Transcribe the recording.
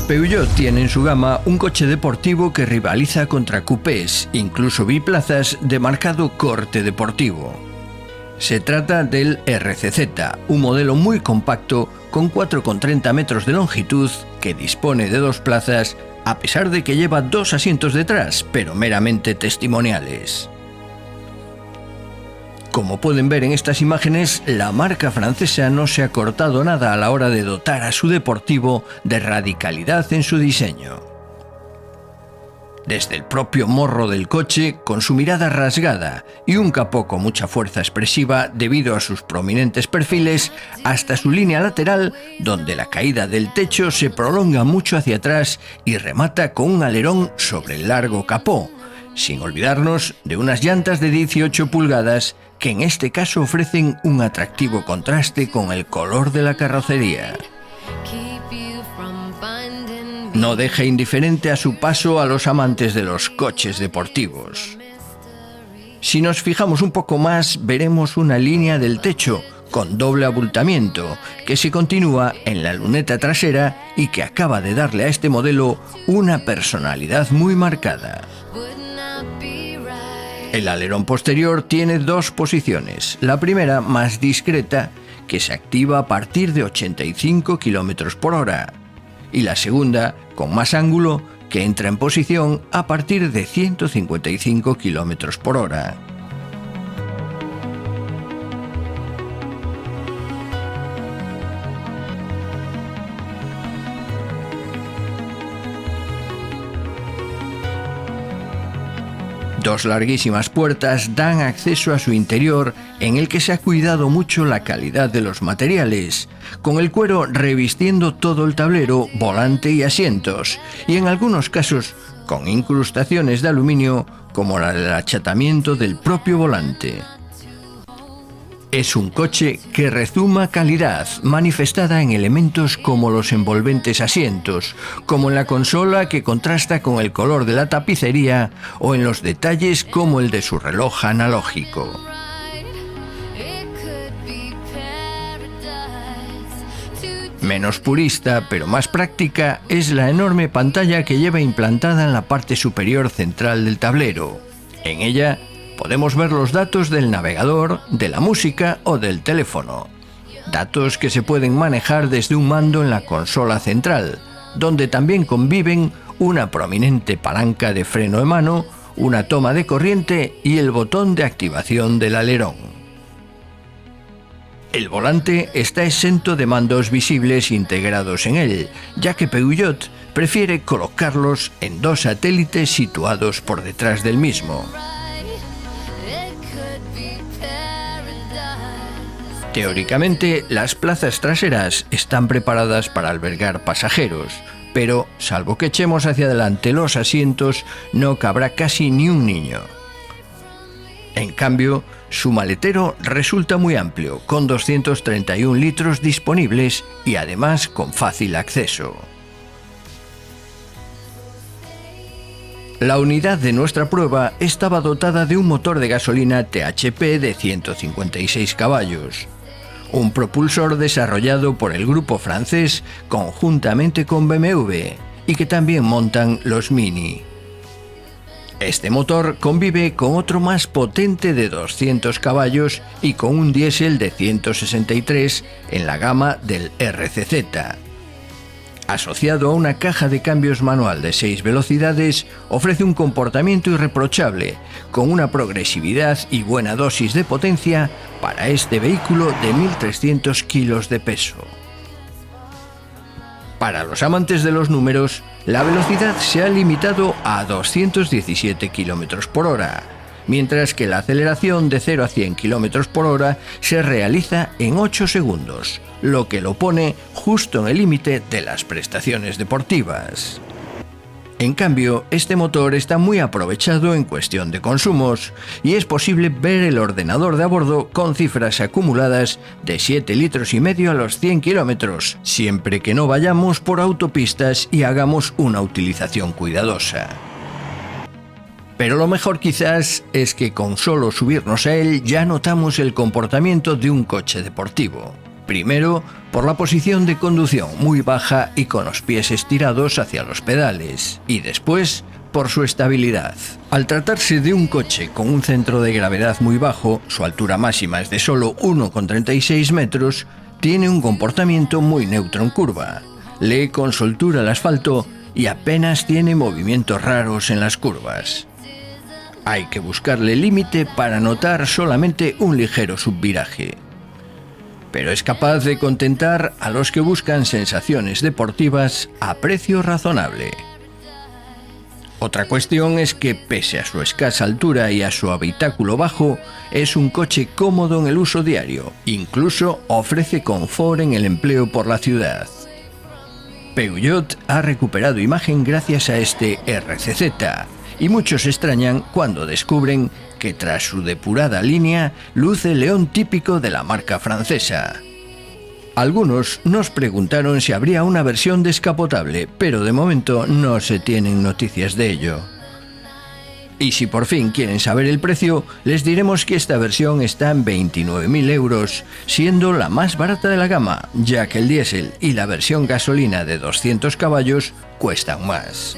Peugeot tiene en su gama un coche deportivo que rivaliza contra coupés, incluso biplazas de marcado corte deportivo. Se trata del RCZ, un modelo muy compacto con 4,30 metros de longitud que dispone de 2 plazas, a pesar de que lleva 2 asientos detrás, pero meramente testimoniales. Como pueden ver en estas imágenes, la marca francesa no se ha cortado nada a la hora de dotar a su deportivo de radicalidad en su diseño. Desde el propio morro del coche, con su mirada rasgada y un capó con mucha fuerza expresiva debido a sus prominentes perfiles, hasta su línea lateral, donde la caída del techo se prolonga mucho hacia atrás y remata con un alerón sobre el largo capó, sin olvidarnos de unas llantas de 18 pulgadas que en este caso ofrecen un atractivo contraste con el color de la carrocería. No deja indiferente a su paso a los amantes de los coches deportivos. Si nos fijamos un poco más, veremos una línea del techo con doble abultamiento que se continúa en la luneta trasera y que acaba de darle a este modelo una personalidad muy marcada. El alerón posterior tiene 2 posiciones. La primera, más discreta, que se activa a partir de 85 km por hora. Y la segunda, con más ángulo, que entra en posición a partir de 155 km por hora. Dos larguísimas puertas dan acceso a su interior, en el que se ha cuidado mucho la calidad de los materiales, con el cuero revistiendo todo el tablero, volante y asientos, y en algunos casos con incrustaciones de aluminio como la del achatamiento del propio volante. Es un coche que rezuma calidad, manifestada en elementos como los envolventes asientos, como en la consola que contrasta con el color de la tapicería o en los detalles como el de su reloj analógico. Menos purista, pero más práctica, es la enorme pantalla que lleva implantada en la parte superior central del tablero. En ella podemos ver los datos del navegador, de la música o del teléfono. Datos que se pueden manejar desde un mando en la consola central, donde también conviven una prominente palanca de freno de mano, una toma de corriente y el botón de activación del alerón. El volante está exento de mandos visibles integrados en él, ya que Peugeot prefiere colocarlos en 2 satélites situados por detrás del mismo. Teóricamente, las plazas traseras están preparadas para albergar pasajeros, pero, salvo que echemos hacia adelante los asientos, no cabrá casi ni un niño. En cambio, su maletero resulta muy amplio, con 231 litros disponibles y además con fácil acceso. La unidad de nuestra prueba estaba dotada de un motor de gasolina THP de 156 caballos. Un propulsor desarrollado por el grupo francés conjuntamente con BMW y que también montan los Mini. Este motor convive con otro más potente de 200 caballos y con un diésel de 163 en la gama del RCZ. Asociado a una caja de cambios manual de 6 velocidades, ofrece un comportamiento irreprochable, con una progresividad y buena dosis de potencia para este vehículo de 1.300 kilos de peso. Para los amantes de los números, la velocidad se ha limitado a 217 km por hora, mientras que la aceleración de 0 a 100 km por hora se realiza en 8 segundos, lo que lo pone justo en el límite de las prestaciones deportivas. En cambio, este motor está muy aprovechado en cuestión de consumos y es posible ver el ordenador de a bordo con cifras acumuladas de 7,5 litros a los 100 kilómetros, siempre que no vayamos por autopistas y hagamos una utilización cuidadosa. Pero lo mejor quizás es que con solo subirnos a él ya notamos el comportamiento de un coche deportivo. Primero, por la posición de conducción muy baja y con los pies estirados hacia los pedales, y después, por su estabilidad. Al tratarse de un coche con un centro de gravedad muy bajo, su altura máxima es de solo 1,36 metros, tiene un comportamiento muy neutro en curva. Lee con soltura el asfalto y apenas tiene movimientos raros en las curvas. Hay que buscarle límite para notar solamente un ligero subviraje. Pero es capaz de contentar a los que buscan sensaciones deportivas a precio razonable. Otra cuestión es que, pese a su escasa altura y a su habitáculo bajo, es un coche cómodo en el uso diario. Incluso ofrece confort en el empleo por la ciudad. Peugeot ha recuperado imagen gracias a este RCZ, y muchos se extrañan cuando descubren que tras su depurada línea luce el león típico de la marca francesa. Algunos nos preguntaron si habría una versión descapotable, pero de momento no se tienen noticias de ello. Y si por fin quieren saber el precio, les diremos que esta versión está en 29.000 euros, siendo la más barata de la gama, ya que el diésel y la versión gasolina de 200 caballos cuestan más.